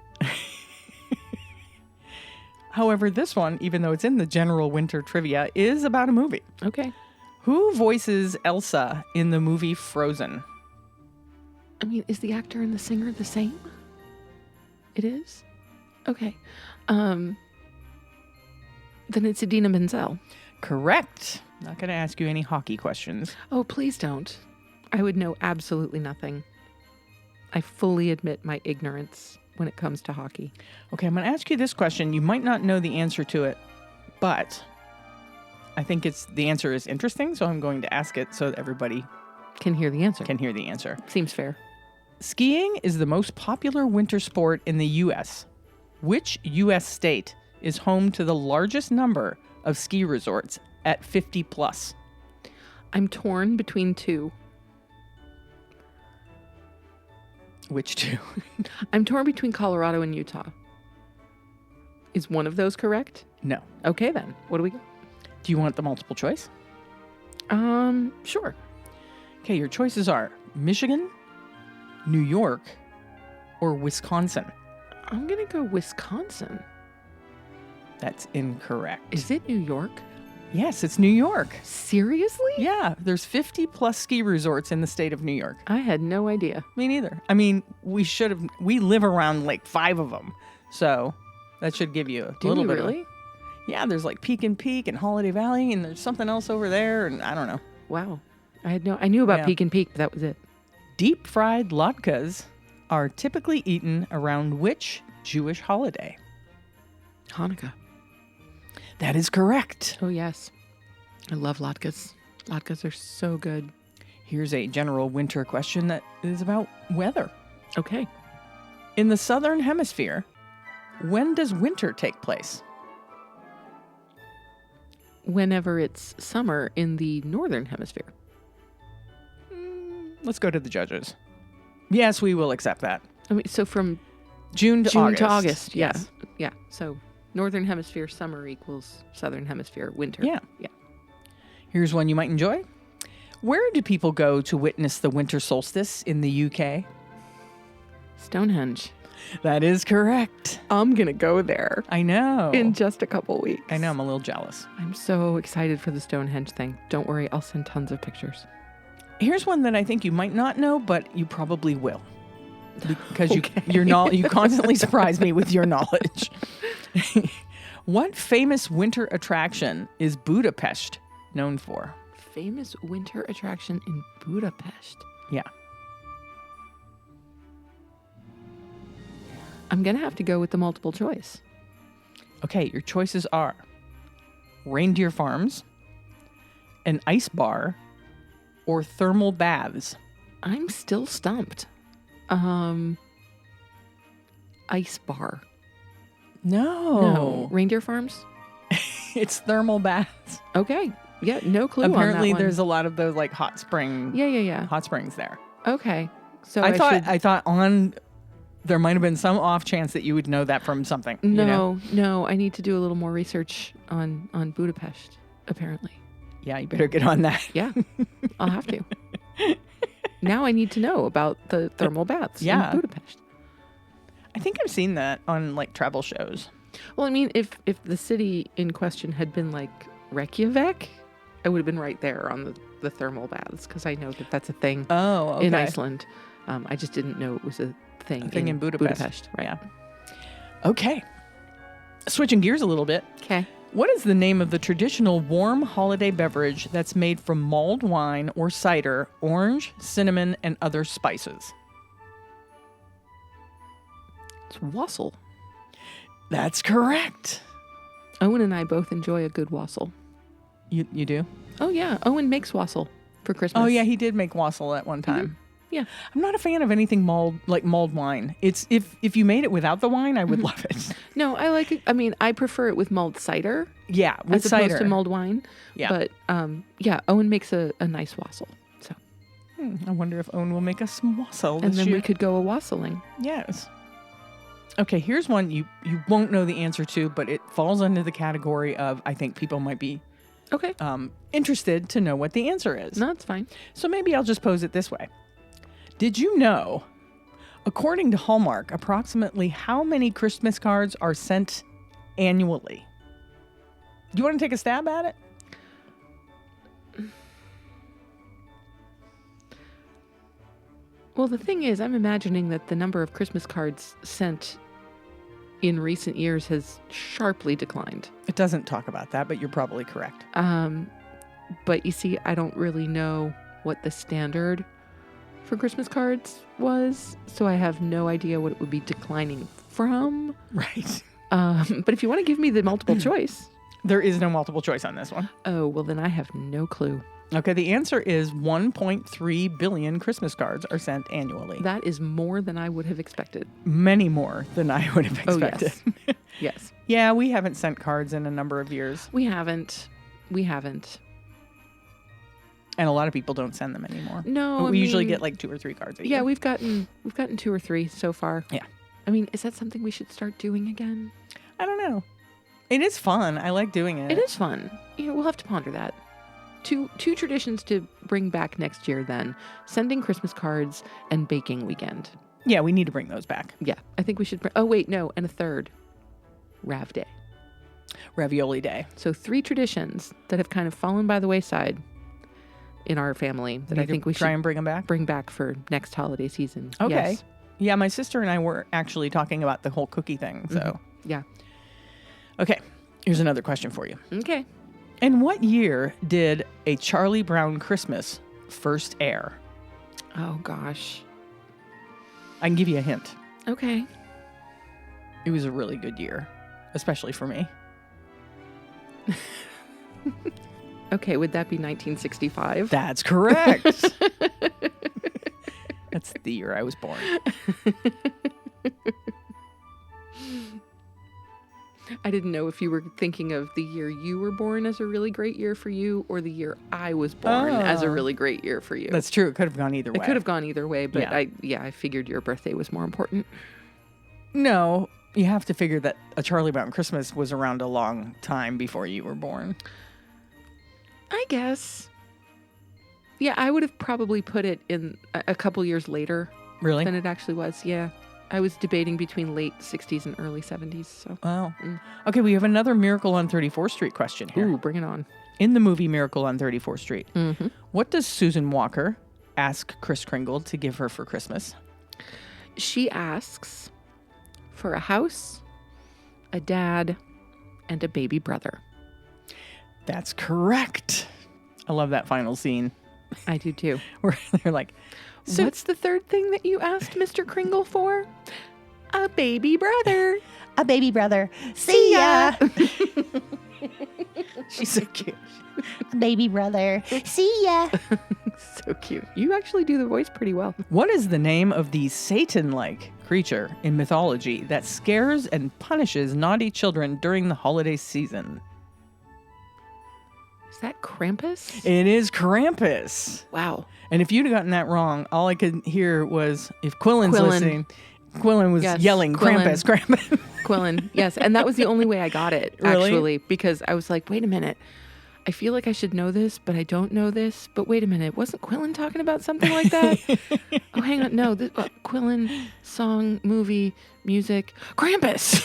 However, this one, even though it's in the general winter trivia, is about a movie. Okay. Who voices Elsa in the movie Frozen? I mean, is the actor and the singer the same? It is? Okay. Then it's Idina Menzel. Correct. Not going to ask you any hockey questions. Oh, please don't. I would know absolutely nothing. I fully admit my ignorance when it comes to hockey. Okay, I'm going to ask you this question. You might not know the answer to it, but I think the answer is interesting, so I'm going to ask it so that everybody Can hear the answer. can hear the answer. Seems fair. Skiing is the most popular winter sport in the U.S. Which U.S. state is home to the largest number of ski resorts at 50 plus? I'm torn between two. Which two? I'm torn between Colorado and Utah. Is one of those correct? No. Okay, then. What do we got? Do you want the multiple choice? Sure. Okay, your choices are Michigan, New York, or Wisconsin. I'm going to go Wisconsin. That's incorrect. Is it New York? Yes, it's New York. Seriously? Yeah, there's 50 plus ski resorts in the state of New York. I had no idea. Me neither. I mean, we live around like 5 of them. So that should give you a Do little we bit really? Yeah, there's like Peak and Peak and Holiday Valley, and there's something else over there, and I don't know. Wow. I knew about Yeah. Peek and Peak, but that was it. Deep fried latkes are typically eaten around which Jewish holiday? Hanukkah. That is correct. Oh, yes. I love latkes. Latkes are so good. Here's a general winter question that is about weather. Okay. In the southern hemisphere, when does winter take place? Whenever it's summer in the northern hemisphere. Let's go to the judges. Yes, we will accept that. I mean, so from June to June August. to August. Yeah. Yes. Yeah. So northern hemisphere summer equals southern hemisphere winter. Yeah. Yeah. Here's one you might enjoy. Where do people go to witness the winter solstice in the UK? Stonehenge. That is correct. I'm going to go there I know. in just a couple weeks. I know, I'm a little jealous. I'm so excited for the Stonehenge thing. Don't worry, I'll send tons of pictures. Here's one that I think you might not know, but you probably will. Because Okay. you constantly surprise me with your knowledge. What famous winter attraction is Budapest known for? Famous winter attraction in Budapest. Yeah. I'm going to have to go with the multiple choice. Okay, your choices are reindeer farms, an ice bar, or thermal baths. I'm still stumped. Ice bar. No. Reindeer farms? It's thermal baths. Okay. Yeah, no clue Apparently on that one. there's a lot of those like hot springs there. Okay. So I thought there might have been some off chance that you would know that from something. No, I need to do a little more research on Budapest, apparently. Yeah, you better get on that. Yeah, I'll have to. Now I need to know about the thermal baths in Budapest. I think I've seen that on like travel shows. Well, I mean, if the city in question had been like Reykjavik, I would have been right there on the thermal baths because I know that that's a thing in Iceland. I just didn't know it was a thing in Budapest. Right. Yeah. Okay. Switching gears a little bit. Okay. What is the name of the traditional warm holiday beverage that's made from mulled wine or cider, orange, cinnamon, and other spices? It's wassail. That's correct. Owen and I both enjoy a good wassail. You do? Oh, yeah. Owen makes wassail for Christmas. Oh, yeah. He did make wassail at one time. Mm-hmm. Yeah. I'm not a fan of anything mulled wine. It's if you made it without the wine, I would love it. No, I like it. I mean, I prefer it with mulled cider. Yeah, with as cider. opposed to mulled wine. Yeah. But Owen makes a nice wassail. So I wonder if Owen will make us some wassail and this then year. we could go a wassailing. Yes. Okay, here's one you won't know the answer to, but it falls under the category of I think people might be interested to know what the answer is. No, it's fine. So maybe I'll just pose it this way. Did you know, according to Hallmark, approximately how many Christmas cards are sent annually? Do you want to take a stab at it? Well, the thing is, I'm imagining that the number of Christmas cards sent in recent years has sharply declined. It doesn't talk about that, but you're probably correct. But you see, I don't really know what the standard for Christmas cards was, so I have no idea what it would be declining from. Right. But if you want to give me the multiple choice. There is no multiple choice on this one. Oh, well, then I have no clue. Okay, the answer is 1.3 billion Christmas cards are sent annually. That is more than I would have expected. Many more than I would have expected. Oh, yes. Yes. Yeah, we haven't sent cards in a number of years. We haven't. And a lot of people don't send them anymore. No, we usually get like 2 or 3 cards a year. Yeah, we've gotten 2 or 3 so far. Yeah. I mean, is that something we should start doing again? I don't know. It is fun. I like doing it. It is fun. We'll have to ponder that. Two traditions to bring back next year then. Sending Christmas cards and baking weekend. Yeah, we need to bring those back. Yeah, I think we should and a third. Rav Day. Ravioli Day. So 3 traditions that have kind of fallen by the wayside in our family that I think we should try and bring them back. Bring back for next holiday season. Okay. Yes. Yeah, my sister and I were actually talking about the whole cookie thing. So yeah. Okay, here's another question for you. Okay. In what year did A Charlie Brown Christmas first air? Oh gosh. I can give you a hint. Okay. It was a really good year, especially for me. Okay, would that be 1965? That's correct. That's the year I was born. I didn't know if you were thinking of the year you were born as a really great year for you or the year I was born as a really great year for you. That's true. It could have gone either way. It could have gone either way, but yeah. I figured your birthday was more important. No, you have to figure that A Charlie Brown Christmas was around a long time before you were born. I guess. Yeah, I would have probably put it in a couple years later. Really? Than it actually was, yeah. I was debating between late 60s and early 70s. So. Oh. Okay, we have another Miracle on 34th Street question here. Ooh, bring it on. In the movie Miracle on 34th Street, what does Susan Walker ask Kris Kringle to give her for Christmas? She asks for a house, a dad, and a baby brother. That's correct. I love that final scene I do too. where they're like, What's the third thing that you asked Mr. Kringle for? A baby brother. a baby brother. See ya. She's so cute. Baby brother. See ya. So cute. You actually do the voice pretty well. What is the name of the Satan-like creature in mythology that scares and punishes naughty children during the holiday season? Is that Krampus? It is Krampus. Wow. And if you'd gotten that wrong, all I could hear was, if Quillen's Quillen. listening, Quillen was Yes, yelling, Quillen. Krampus, Krampus. Quillen, yes. And that was the only way I got it, Really? actually, because I was like, wait a minute. I feel like I should know this, but I don't know this. But wait a minute. Wasn't Quillen talking about something like that? Oh, hang on. No, Quillen, song, movie, music, Krampus.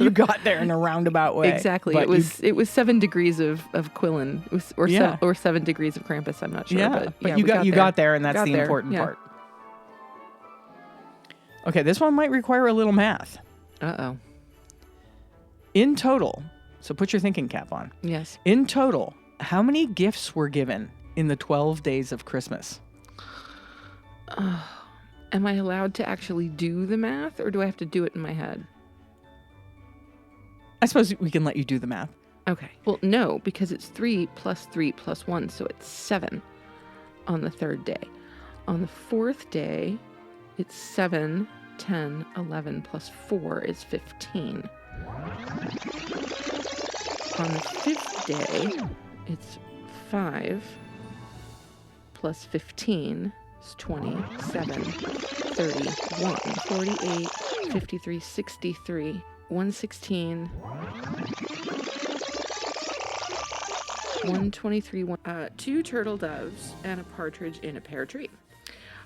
You got there in a roundabout way. Exactly. But It was 7 degrees of Quillen, it was, or, Yeah. or 7 degrees of Krampus. I'm not sure. Yeah, but yeah, you we got there, and that's Got the there, important yeah. part. Okay, this one might require a little math. Uh-oh. In total, so put your thinking cap on. Yes. In total, how many gifts were given in the 12 days of Christmas? Am I allowed to actually do the math, or do I have to do it in my head? I suppose we can let you do the math. Okay. Well, no, because it's 3 plus 1, so it's 7 on the third day. On the fourth day, it's 7, 10, 11 plus 4 is 15. On the fifth day, it's 5 plus 15 is 27, 31, 48, 53, 63, 116, 123, 2 turtle doves, and a partridge in a pear tree.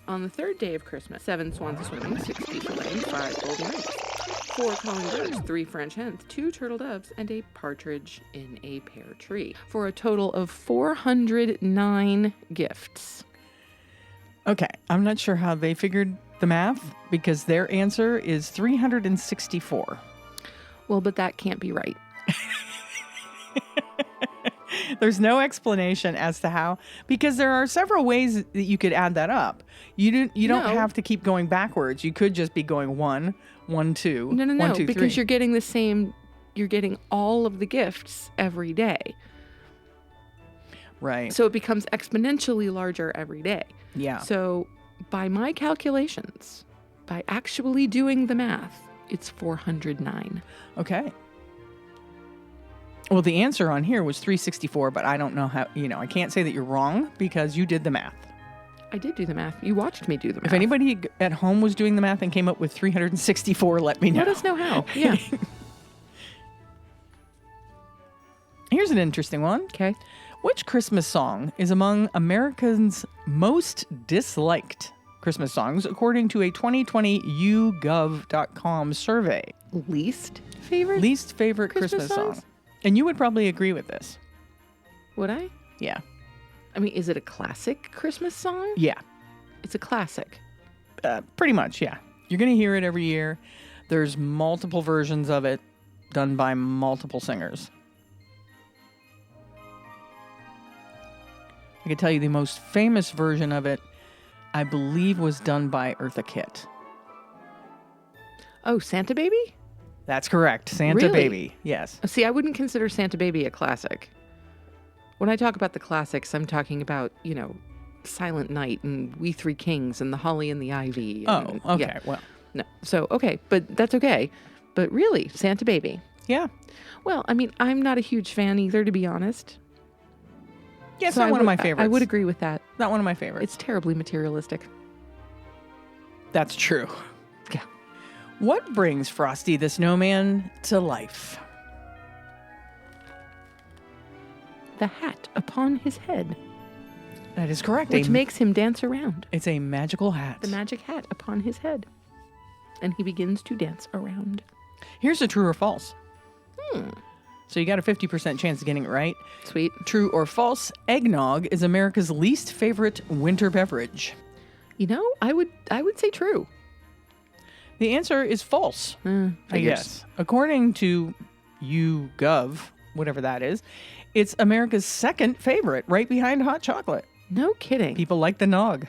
On the third day of Christmas, 7 swans swimming, 6 geese laying, 5 golden rings, 4 calling birds, 3 French hens, 2 turtle doves, and a partridge in a pear tree, for a total of 409 gifts. Okay, I'm not sure how they figured the math because their answer is 364. Well, but that can't be right. There's no explanation as to how, because there are several ways that you could add that up. You don't No. have to keep going backwards. You could just be going 1, 1, 2, No, 1, 2, because 3. you're getting the same, you're getting all of the gifts every day. Right. So it becomes exponentially larger every day. Yeah. So by my calculations, by actually doing the math, it's 409. Okay. Well, the answer on here was 364, but I don't know how, I can't say that you're wrong because you did the math. I did do the math. You watched me do the math. If anybody at home was doing the math and came up with 364, let me know. Let us know how. Yeah. Here's an interesting one. Okay. Which Christmas song is among Americans' most disliked Christmas songs, according to a 2020 YouGov.com survey? Least favorite? Least favorite Christmas Christmas song. songs? And you would probably agree with this. Would I? Yeah. I mean, is it a classic Christmas song? Yeah. It's a classic. Pretty much, yeah. You're going to hear it every year. There's multiple versions of it done by multiple singers. I can tell you the most famous version of it, I believe, was done by Eartha Kitt. Oh, Santa Baby? That's correct. Santa Really? Baby. Yes. See, I wouldn't consider Santa Baby a classic. When I talk about the classics, I'm talking about, Silent Night and We Three Kings and The Holly and the Ivy. Oh, and- okay. yeah. Well, No. So, okay. But that's okay. But really, Santa Baby. yeah. Well, I mean, I'm not a huge fan either, to be honest. Yeah, it's So not I one of would- my favorites. I would agree with that. Not one of my favorites. It's terribly materialistic. That's true. Yeah. What brings Frosty the Snowman to life? The hat upon his head, That is correct. which makes him dance around. It's a magical hat. The magic hat upon his head. And he begins to dance around. Here's a true or false. So you got a 50% chance of getting it right. Sweet. True or false, eggnog is America's least favorite winter beverage. I would say true. The answer is false, I Figures. guess. According to YouGov, whatever that is. It's America's second favorite, right behind hot chocolate. No kidding. People like the nog.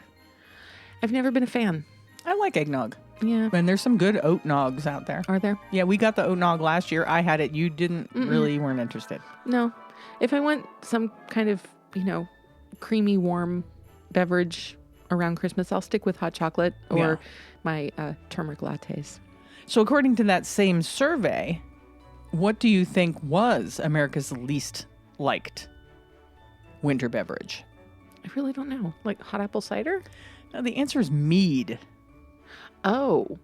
I've never been a fan. I like eggnog. Yeah. And there's some good oat nogs out there. Are there? Yeah, we got the oat nog last year. I had it. You didn't really weren't interested. No. If I want some kind of, creamy, warm beverage around Christmas, I'll stick with hot chocolate or my turmeric lattes. So according to that same survey, what do you think was America's least liked winter beverage? I really don't know. Like hot apple cider? Now, the answer is mead. Oh.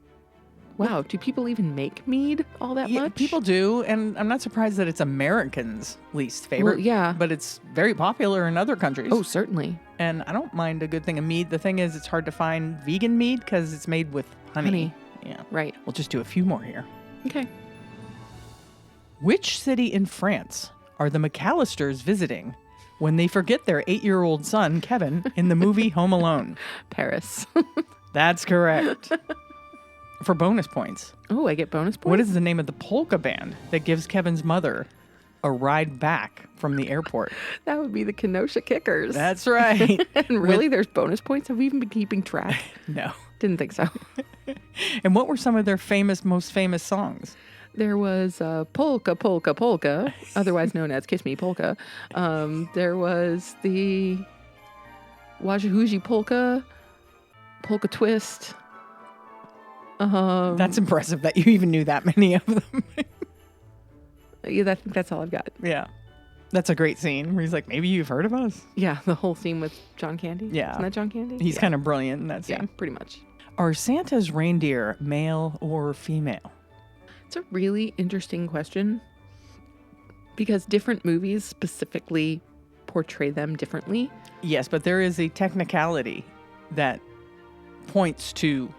Wow. Do people even make mead all that much? People do, and I'm not surprised that it's Americans' least favorite. Well, yeah. But it's very popular in other countries. Oh, certainly. And I don't mind a good thing of mead. The thing is, it's hard to find vegan mead because it's made with honey. Yeah. Right. We'll just do a few more here. Okay. Which city in France are the McAllisters visiting when they forget their 8-year-old son, Kevin, in the movie Home Alone? Paris. That's correct. For bonus points. Oh, I get bonus points? What is the name of the polka band that gives Kevin's mother a ride back from the airport? That would be the Kenosha Kickers. That's right. And really, there's bonus points? Have we even been keeping track? No. Didn't think so. And what were some of their most famous songs? There was Polka, Polka, Polka, otherwise known as Kiss Me Polka. There was the Wajahuji Polka, Polka Twist. That's impressive that you even knew that many of them. Yeah, I think that's all I've got. Yeah. That's a great scene where he's like, maybe you've heard of us? Yeah, the whole scene with John Candy. Yeah. Isn't that John Candy? He's kind of brilliant in that scene. Yeah, pretty much. Are Santa's reindeer male or female? It's a really interesting question because different movies specifically portray them differently. Yes, but there is a technicality that points to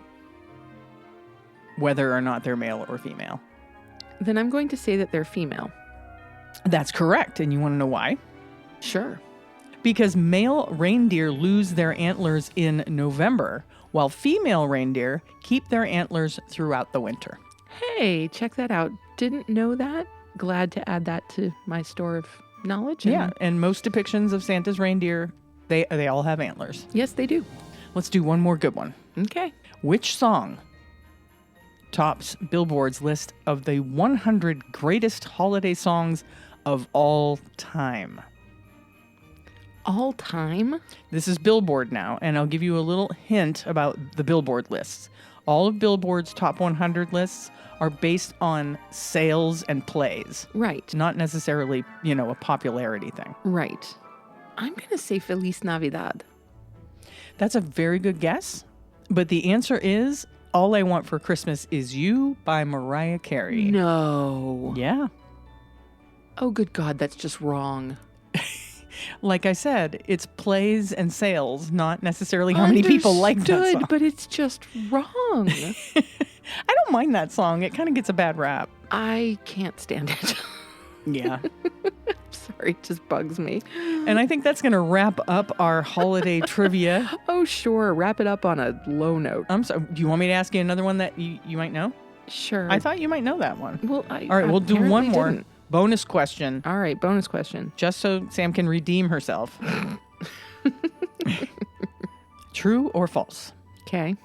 whether or not they're male or female. Then I'm going to say that they're female. That's correct. And you want to know why? Sure. Because male reindeer lose their antlers in November, while female reindeer keep their antlers throughout the winter. Hey, check that out. Didn't know that. Glad to add that to my store of knowledge. Yeah, and most depictions of Santa's reindeer, they all have antlers. Yes, they do. Let's do one more good one. Okay. Which song tops Billboard's list of the 100 greatest holiday songs of all time? All time? This is Billboard now, and I'll give you a little hint about the Billboard lists. All of Billboard's top 100 lists are based on sales and plays. Right. Not necessarily, a popularity thing. Right. I'm going to say Feliz Navidad. That's a very good guess, but the answer is All I Want for Christmas Is You by Mariah Carey. No. Yeah. Oh, good God, that's just wrong. Like I said, it's plays and sales, not necessarily how many people like that song. But it's just wrong. I don't mind that song. It kind of gets a bad rap. I can't stand it. Yeah. Sorry, it just bugs me. And I think that's going to wrap up our holiday trivia. Oh, sure. Wrap it up on a low note. I'm sorry. Do you want me to ask you another one that you might know? Sure. I thought you might know that one. Well, All right, we'll do one more. Didn't. Bonus question. All right, bonus question. Just so Sam can redeem herself. True or false? Okay.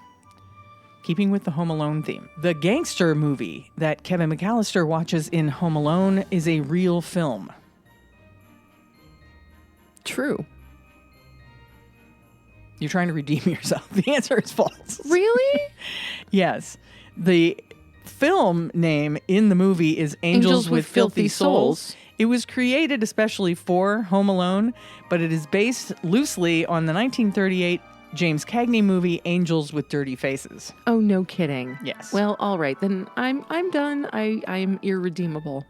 Keeping with the Home Alone theme. The gangster movie that Kevin McAllister watches in Home Alone is a real film. True. You're trying to redeem yourself. The answer is false. Really? Yes. The film name in the movie is Angels with Filthy Souls. It was created especially for Home Alone, but it is based loosely on the 1938 James Cagney movie Angels with Dirty Faces. Oh, no kidding. Yes. Well, all right. Then I'm done. I'm irredeemable.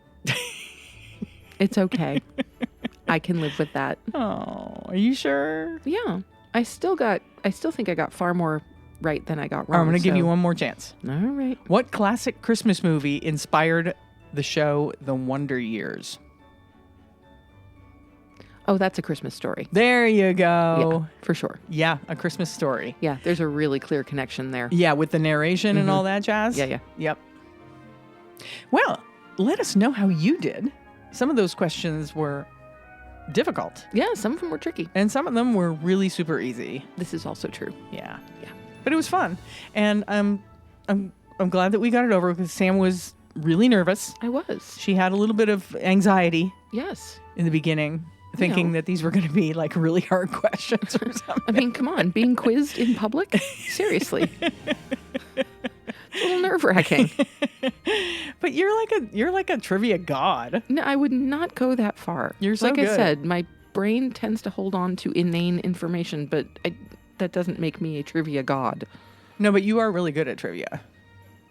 It's okay. I can live with that. Oh, are you sure? Yeah. I still think I got far more right than I got wrong. I'm going to give you one more chance. All right. What classic Christmas movie inspired the show The Wonder Years? Oh, that's A Christmas Story. There you go. Yeah, for sure. Yeah, A Christmas Story. Yeah, there's a really clear connection there. Yeah, with the narration and all that jazz. Yeah, yeah. Yep. Well, let us know how you did. Some of those questions were difficult. Yeah, some of them were tricky. And some of them were really super easy. This is also true. Yeah. Yeah. But it was fun. And I'm glad that we got it over because Sam was really nervous. I was. She had a little bit of anxiety Yes. in the beginning, thinking that these were going to be like really hard questions or something. I mean, come on, being quizzed in public? Seriously. It's a little nerve-wracking. But you're like a trivia god. No, I would not go that far. You're so like good. I said, my brain tends to hold on to inane information, but that doesn't make me a trivia god. No, but you are really good at trivia.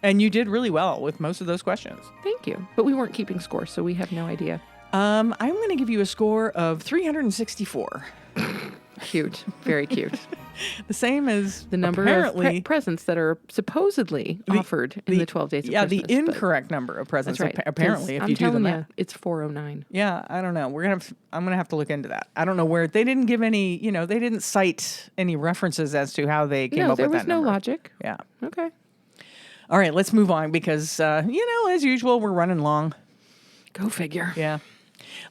And you did really well with most of those questions. Thank you. But we weren't keeping score, so we have no idea. I'm going to give you a score of 364. Cute. Very cute. The same as The number apparently, of presents that are supposedly offered in the 12 days of yeah, Christmas. the incorrect number of presents. That's right. Apparently, if I'm you do the telling math. it's 409. Yeah, I don't know. I'm gonna have to look into that. I don't know where they didn't give any. They didn't cite any references as to how they came No, up there with was that no number. logic. Yeah. Okay. All right, let's move on because as usual, we're running long. Go figure. Yeah.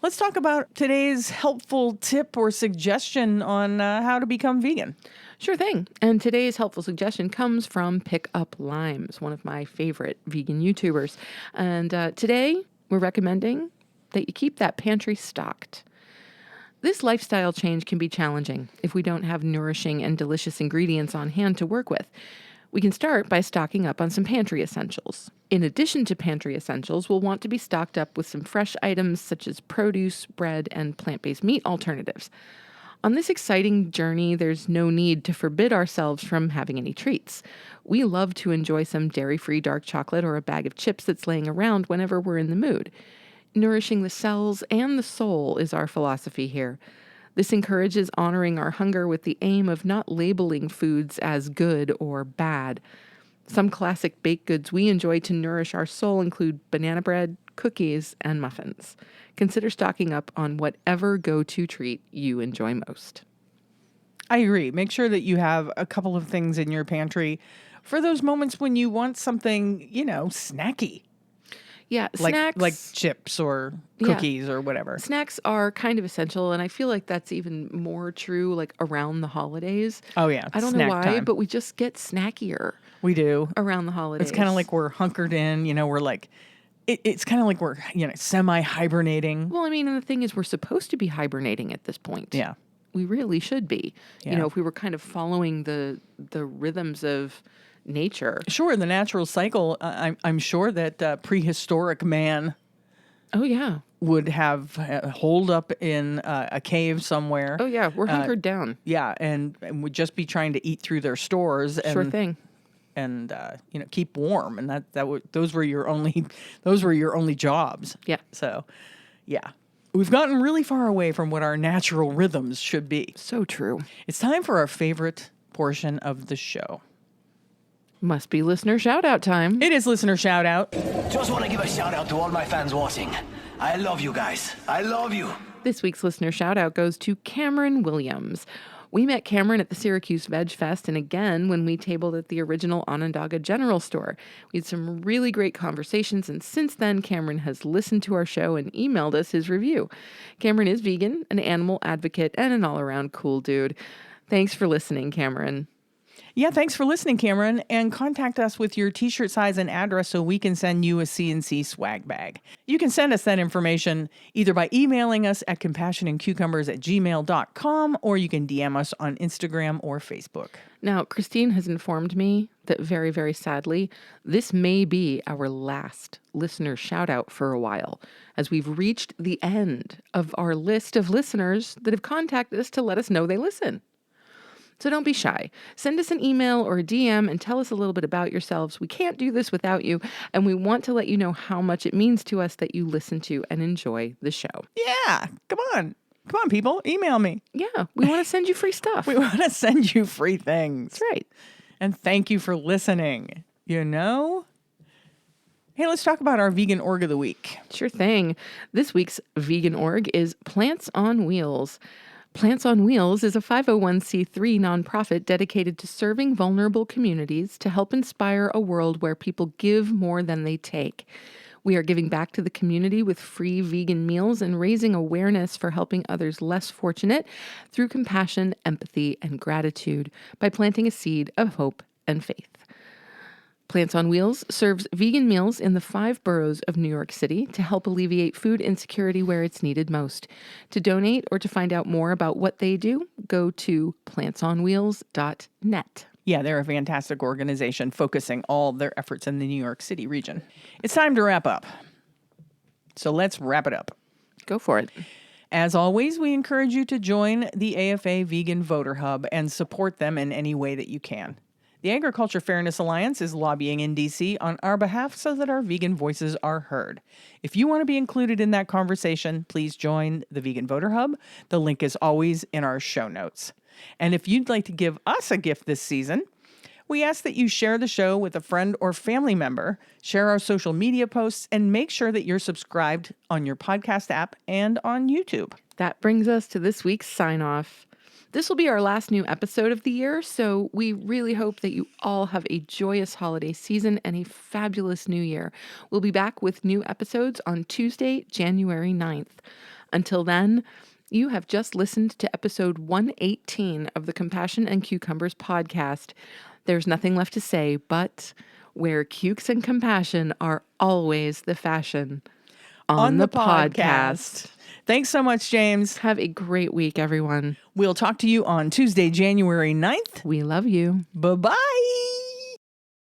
Let's talk about today's helpful tip or suggestion on how to become vegan. Sure thing. And today's helpful suggestion comes from Pick Up Limes, one of my favorite vegan YouTubers. And today we're recommending that you keep that pantry stocked. This lifestyle change can be challenging if we don't have nourishing and delicious ingredients on hand to work with. We can start by stocking up on some pantry essentials. In addition to pantry essentials, we'll want to be stocked up with some fresh items such as produce, bread, and plant-based meat alternatives. On this exciting journey, there's no need to forbid ourselves from having any treats. We love to enjoy some dairy-free dark chocolate or a bag of chips that's laying around whenever we're in the mood. Nourishing the cells and the soul is our philosophy here. This encourages honoring our hunger with the aim of not labeling foods as good or bad. Some classic baked goods we enjoy to nourish our soul include banana bread, cookies, and muffins. Consider stocking up on whatever go-to treat you enjoy most. I agree. Make sure that you have a couple of things in your pantry for those moments when you want something, snacky. Yeah, snacks. Like chips or cookies or whatever. Snacks are kind of essential, and I feel like that's even more true like around the holidays. Oh, yeah. I don't know why, but we just get snackier We do. around the holidays. It's kind of like we're hunkered in, we're like, it's kind of like we're, semi-hibernating. Well, I mean, and the thing is, we're supposed to be hibernating at this point. Yeah. We really should be. Yeah. If we were kind of following the rhythms of nature. Sure, the natural cycle, I'm sure that prehistoric man Oh, yeah. would have holed up in a cave somewhere. Oh, yeah. We're hunkered down. Yeah, and would just be trying to eat through their stores. And, Sure thing. And keep warm, and those were your only jobs. Yeah. So, yeah, we've gotten really far away from what our natural rhythms should be. So true. It's time for our favorite portion of the show. Must be listener shout out time. It is listener shout out. Just want to give a shout out to all my fans watching. I love you guys. I love you. This week's listener shout out goes to Cameron Williams. We met Cameron at the Syracuse Veg Fest and again when we tabled at the original Onondaga General Store. We had some really great conversations, and since then, Cameron has listened to our show and emailed us his review. Cameron is vegan, an animal advocate, and an all-around cool dude. Thanks for listening, Cameron. Yeah, thanks for listening, Cameron, and contact us with your t-shirt size and address so we can send you a CNC swag bag. You can send us that information either by emailing us at compassionandcucumbers@gmail.com or you can DM us on Instagram or Facebook. Now, Christine has informed me that very, very sadly, this may be our last listener shout out for a while, as we've reached the end of our list of listeners that have contacted us to let us know they listen. So don't be shy. Send us an email or a DM and tell us a little bit about yourselves. We can't do this without you, and we want to let you know how much it means to us that you listen to and enjoy the show. Yeah, come on, people, email me. Yeah, we want to send you free stuff. We want to send you free things. That's right. And thank you for listening. Hey, let's talk about our vegan org of the week. Sure thing. This week's vegan org is Plants on Wheels. Plants on Wheels is a 501c3 nonprofit dedicated to serving vulnerable communities to help inspire a world where people give more than they take. We are giving back to the community with free vegan meals and raising awareness for helping others less fortunate through compassion, empathy, and gratitude by planting a seed of hope and faith. Plants on Wheels serves vegan meals in the 5 boroughs of New York City to help alleviate food insecurity where it's needed most. To donate or to find out more about what they do, go to plantsonwheels.net. Yeah, they're a fantastic organization focusing all their efforts in the New York City region. It's time to wrap up. So let's wrap it up. Go for it. As always, we encourage you to join the AFA Vegan Voter Hub and support them in any way that you can. The Agriculture Fairness Alliance is lobbying in D.C. on our behalf so that our vegan voices are heard. If you want to be included in that conversation, please join the Vegan Voter Hub. The link is always in our show notes. And if you'd like to give us a gift this season, we ask that you share the show with a friend or family member, share our social media posts, and make sure that you're subscribed on your podcast app and on YouTube. That brings us to this week's sign-off. This will be our last new episode of the year, so we really hope that you all have a joyous holiday season and a fabulous new year. We'll be back with new episodes on Tuesday, January 9th. Until then, you have just listened to episode 118 of the Compassion and Cucumbers podcast. There's nothing left to say, but where cukes and compassion are always the fashion. On the podcast. Thanks so much, James. Have a great week, everyone. We'll talk to you on Tuesday, January 9th. We love you. Bye-bye.